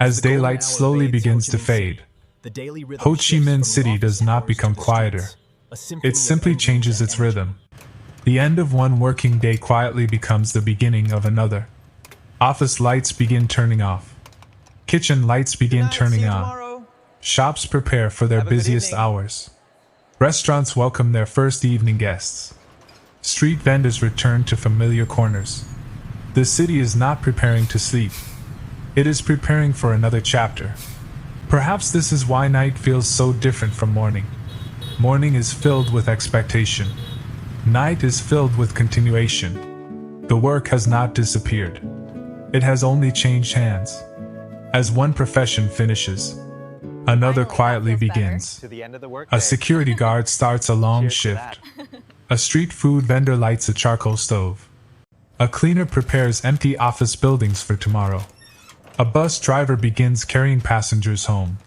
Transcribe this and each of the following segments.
As daylight slowly begins to fade, Ho Chi Minh City does not become quieter. It simply changes its rhythm. The end of one working day quietly becomes the beginning of another. Office lights begin turning off. Kitchen lights begin turning on. Shops prepare for their busiest hours. Restaurants welcome their first evening guests. Street vendors return to familiar corners. The city is not preparing to sleep. It is preparing for another chapter. Perhaps this is why night feels so different from morning. Morning is filled with expectation. Night is filled with continuation. The work has not disappeared. It has only changed hands. As one profession finishes, another quietly begins. A security guard starts a long shift. A street food vendor lights a charcoal stove. A cleaner prepares empty office buildings for tomorrow. A bus driver begins carrying passengers home.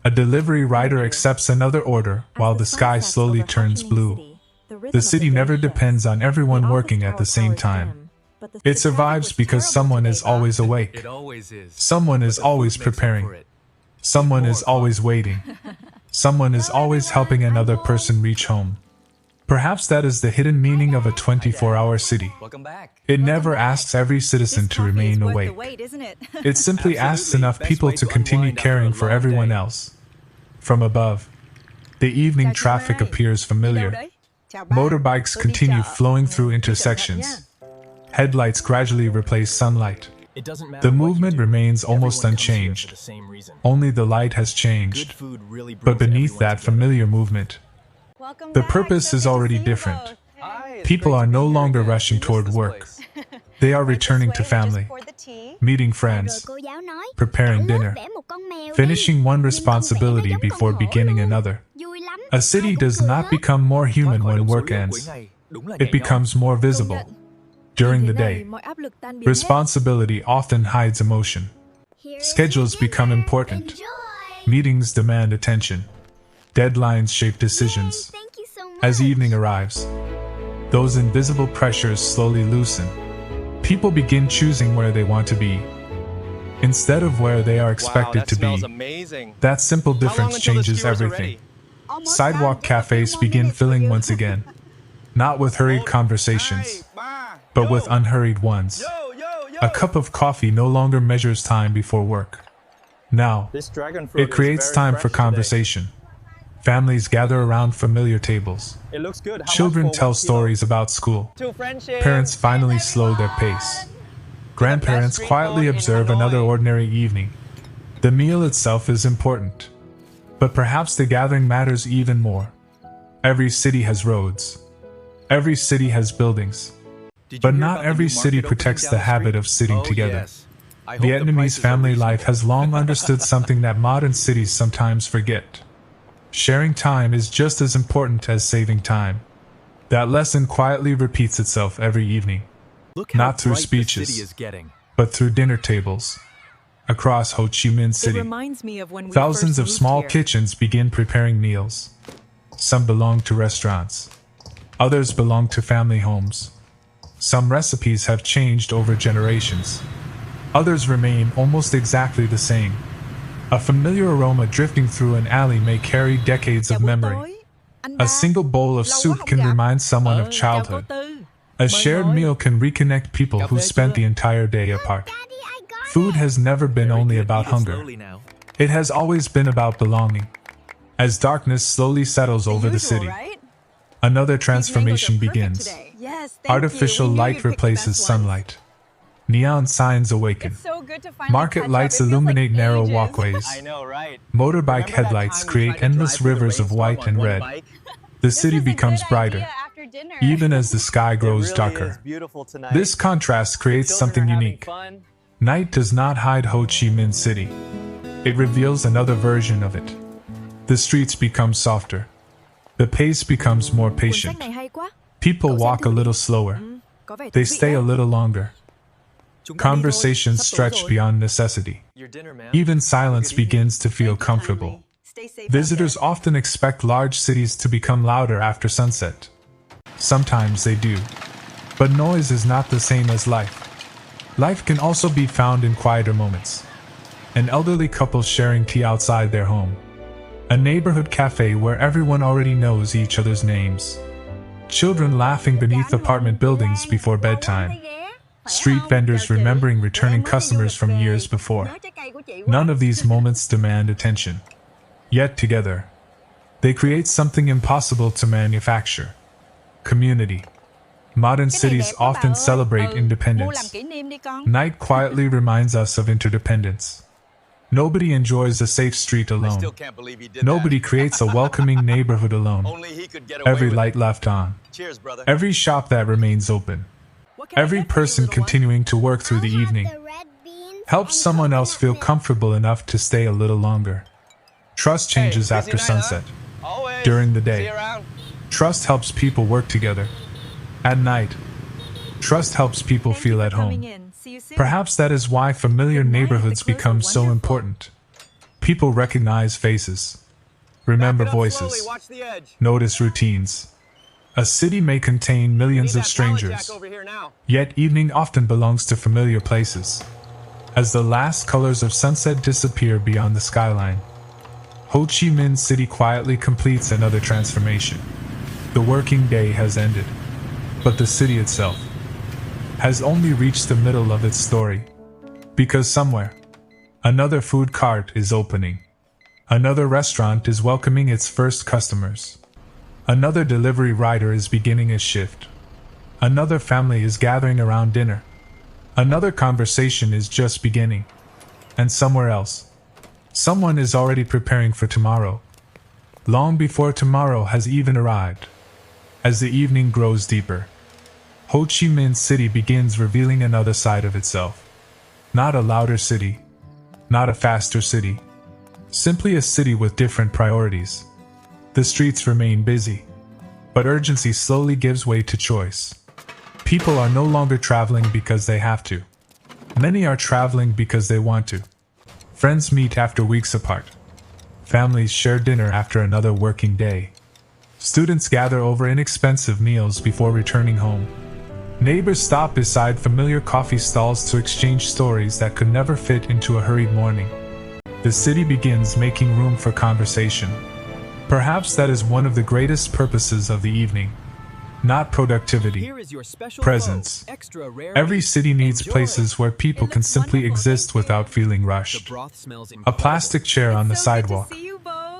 A delivery rider accepts another order while the sky slowly turns blue. The city never depends on everyone working at the same time. It survives because someone is always awake. Someone is always preparing. Someone is always waiting. Someone is always helping another person reach home. Perhaps that is the hidden meaning of a 24-hour city. It never asks every citizen to remain awake. It simply asks enough people to continue caring for everyone else. From above, the evening traffic appears familiar. Motorbikes continue flowing through intersections. Headlights gradually replace sunlight. The movement remains almost unchanged. Only the light has changed. But beneath that familiar movement, the purpose is already different. People are no longer rushing toward work. They are returning to family, meeting friends, preparing dinner, finishing one responsibility before beginning another. A city does not become more human when work ends. It becomes more visible. During the day, responsibility often hides emotion. Schedules become important. Meetings demand attention. Deadlines shape decisions. As evening arrives, those invisible pressures slowly loosen. People begin choosing where they want to be, instead of where they are expected to be. That simple difference changes everything. Sidewalk cafes begin filling once again, not with hurried conversations, but with unhurried ones. A cup of coffee no longer measures time before work. Now, it creates time for conversation. Families gather around familiar tables. Children tell stories about school. Parents finally slow their pace. Grandparents quietly observe another ordinary evening. The meal itself is important, but perhaps the gathering matters even more. Every city has roads. Every city has buildings. But not every city protects the habit of sitting together. Vietnamese family life has long understood something that modern cities sometimes forget. Sharing time is just as important as saving time. That lesson quietly repeats itself every evening. Not through speeches, but through dinner tables. Across Ho Chi Minh City, thousands of small kitchens begin preparing meals. Some belong to restaurants. Others belong to family homes. Some recipes have changed over generations. Others remain almost exactly the same. A familiar aroma drifting through an alley may carry decades of memory. A single bowl of soup can remind someone of childhood. A shared meal can reconnect people who spent the entire day apart. Food has never been only about hunger. It has always been about belonging. As darkness slowly settles over the city, another transformation begins. Artificial light replaces sunlight. Neon signs awaken. Market lights illuminate narrow walkways. Motorbike headlights create endless rivers of white and red. The city becomes brighter, even as the sky grows darker. This contrast creates something unique. Night does not hide Ho Chi Minh City. It reveals another version of it. The streets become softer. The pace becomes more patient. People walk a little slower. They stay a little longer. Conversations stretch beyond necessity. Even silence begins to feel comfortable. Visitors often expect large cities to become louder after sunset. Sometimes they do. But noise is not the same as life. Life can also be found in quieter moments. An elderly couple sharing tea outside their home. A neighborhood cafe where everyone already knows each other's names. Children laughing beneath apartment buildings before bedtime. Street vendors remembering returning customers from years before. None of these moments demand attention. Yet together, they create something impossible to manufacture. Community. Modern cities often celebrate independence. Night quietly reminds us of interdependence. Nobody enjoys a safe street alone. Nobody creates a welcoming neighborhood alone. Every light left on. Every shop that remains open. Every person continuing to work through the evening helps someone else feel comfortable enough to stay a little longer. Trust changes after sunset. During the day, trust helps people work together. At night, trust helps people feel at home. Perhaps that is why familiar neighborhoods become so important. People recognize faces, remember voices, notice routines. A city may contain millions of strangers, yet evening often belongs to familiar places. As the last colors of sunset disappear beyond the skyline, Ho Chi Minh City quietly completes another transformation. The working day has ended, but the city itself has only reached the middle of its story. Because somewhere, another food cart is opening. Another restaurant is welcoming its first customers. Another delivery rider is beginning his shift. Another family is gathering around dinner. Another conversation is just beginning. And somewhere else, someone is already preparing for tomorrow, long before tomorrow has even arrived. As the evening grows deeper, Ho Chi Minh City begins revealing another side of itself. Not a louder city, not a faster city, simply a city with different priorities. The streets remain busy, but urgency slowly gives way to choice. People are no longer traveling because they have to. Many are traveling because they want to. Friends meet after weeks apart. Families share dinner after another working day. Students gather over inexpensive meals before returning home. Neighbors stop beside familiar coffee stalls to exchange stories that could never fit into a hurried morning. The city begins making room for conversation. Perhaps that is one of the greatest purposes of the evening. Not productivity, presence. Every city needs places where people can simply exist without feeling rushed. A plastic chair on the sidewalk,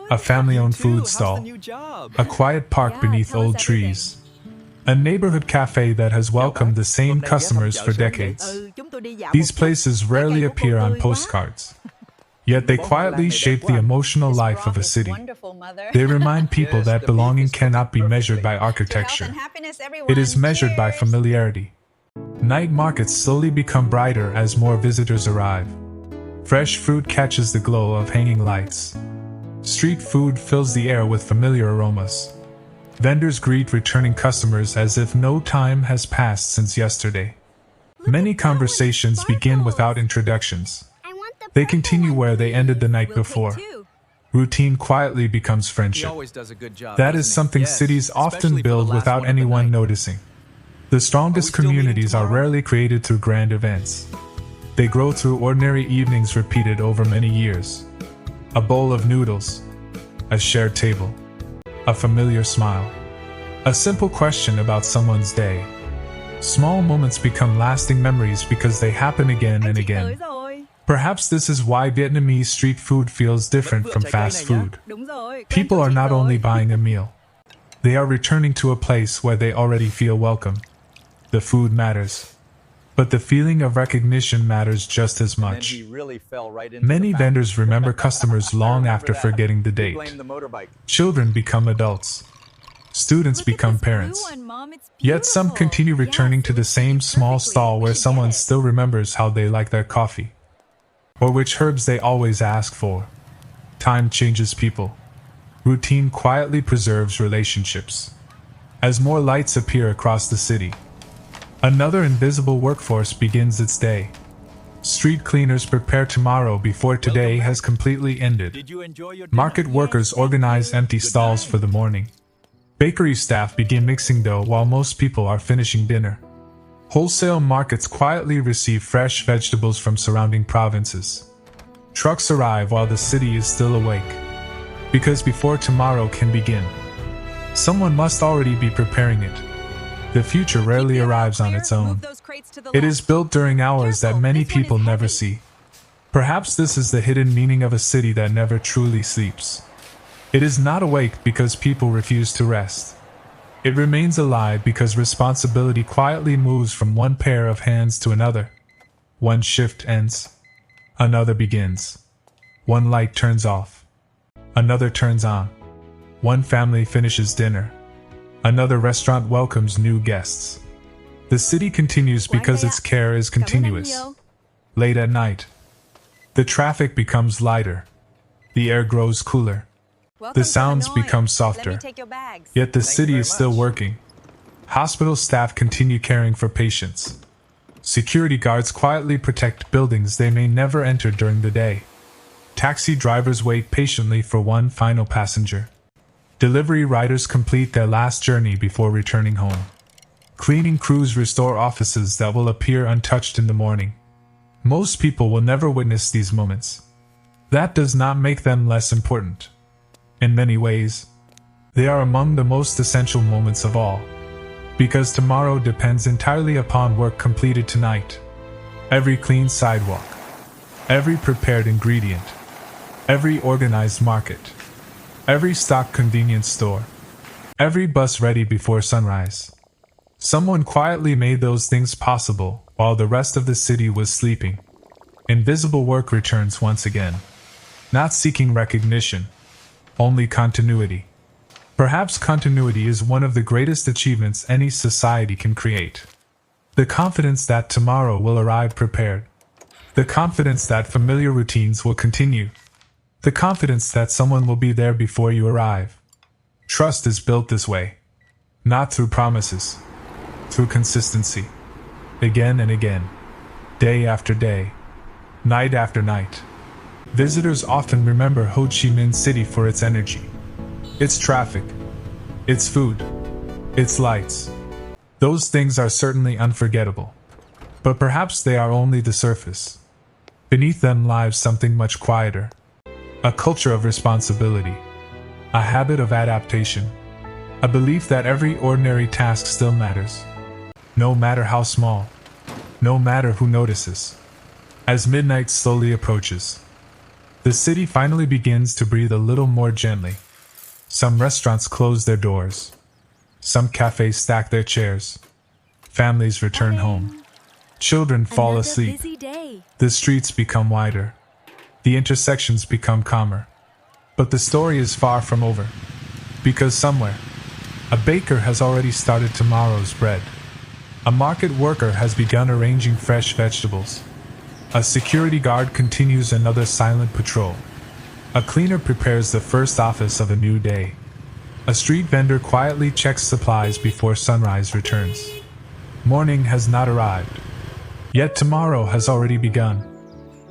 a family-owned food stall, a quiet park beneath old trees. A neighborhood cafe that has welcomed the same customers for decades. These places rarely appear on postcards. Yet they quietly shape the emotional life of a city. They remind people that belonging cannot be measured by architecture. It is measured by familiarity. Night markets slowly become brighter as more visitors arrive. Fresh fruit catches the glow of hanging lights. Street food fills the air with familiar aromas. Vendors greet returning customers as if no time has passed since yesterday. Many conversations begin without introductions. They continue where they ended the night before. Routine quietly becomes friendship. That is something cities often build without anyone noticing. The strongest communities are rarely created through grand events. They grow through ordinary evenings repeated over many years. A bowl of noodles, a shared table, a familiar smile, a simple question about someone's day. Small moments become lasting memories because they happen again and again. Perhaps this is why Vietnamese street food feels different from fast food. People are not only buying a meal, they are returning to a place where they already feel welcome. The food matters, but the feeling of recognition matters just as much. Many vendors remember customers long after forgetting the date. Children become adults. Students become parents. Yet some continue returning to the same small stall where someone still remembers how they like their coffee, or which herbs they always ask for. Time changes people. Routine quietly preserves relationships. As more lights appear across the city, another invisible workforce begins its day. Street cleaners prepare tomorrow before today has completely ended. Market workers organize empty stalls for the morning. Bakery staff begin mixing dough while most people are finishing dinner. Wholesale markets quietly receive fresh vegetables from surrounding provinces. Trucks arrive while the city is still awake. Because before tomorrow can begin, someone must already be preparing it. The future rarely arrives on its own. It is built during hours that many people never see. Perhaps this is the hidden meaning of a city that never truly sleeps. It is not awake because people refuse to rest. It remains alive because responsibility quietly moves from one pair of hands to another. One shift ends. Another begins. One light turns off. Another turns on. One family finishes dinner. Another restaurant welcomes new guests. The city continues because its care is continuous. Late at night, the traffic becomes lighter. The air grows cooler. The sounds become softer. Yet the city is still working. Hospital staff continue caring for patients. Security guards quietly protect buildings they may never enter during the day. Taxi drivers wait patiently for one final passenger. Delivery riders complete their last journey before returning home. Cleaning crews restore offices that will appear untouched in the morning. Most people will never witness these moments. That does not make them less important. In many ways, they are among the most essential moments of all. Because tomorrow depends entirely upon work completed tonight. Every clean sidewalk, every prepared ingredient, every organized market, every stocked convenience store, every bus ready before sunrise. Someone quietly made those things possible while the rest of the city was sleeping. Invisible work returns once again, not seeking recognition, only continuity. Perhaps continuity is one of the greatest achievements any society can create. The confidence that tomorrow will arrive prepared. The confidence that familiar routines will continue. The confidence that someone will be there before you arrive. Trust is built this way. Not through promises. Through consistency. Again and again. Day after day. Night after night. Visitors often remember Ho Chi Minh City for its energy. Its traffic. Its food. Its lights. Those things are certainly unforgettable. But perhaps they are only the surface. Beneath them lies something much quieter. A culture of responsibility. A habit of adaptation. A belief that every ordinary task still matters. No matter how small. No matter who notices. As midnight slowly approaches, the city finally begins to breathe a little more gently. Some restaurants close their doors. Some cafés stack their chairs. Families return home. Children fall asleep. The streets become wider. The intersections become calmer. But the story is far from over. Because somewhere, a baker has already started tomorrow's bread. A market worker has begun arranging fresh vegetables. A security guard continues another silent patrol. A cleaner prepares the first office of a new day. A street vendor quietly checks supplies before sunrise returns. Morning has not arrived. Yet tomorrow has already begun.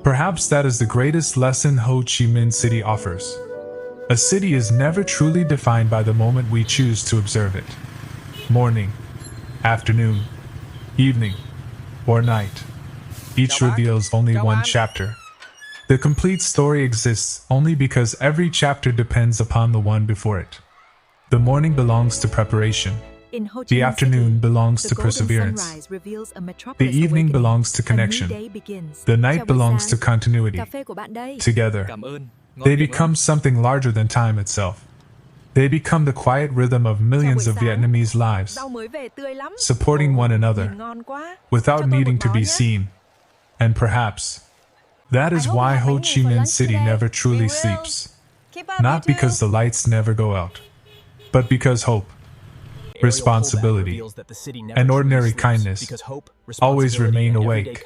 Perhaps that is the greatest lesson Ho Chi Minh City offers. A city is never truly defined by the moment we choose to observe it. Morning, afternoon, evening, or night. Each reveals only one chapter. The complete story exists only because every chapter depends upon the one before it. The morning belongs to preparation. The afternoon belongs to perseverance. The evening belongs to connection. The night belongs to continuity. Together, they become something larger than time itself. They become the quiet rhythm of millions of Vietnamese lives, supporting one another, without needing to be seen. And perhaps, that is why Ho Chi Minh City never truly sleeps. Not because the lights never go out, but because hope, responsibility, and ordinary kindness always remain awake.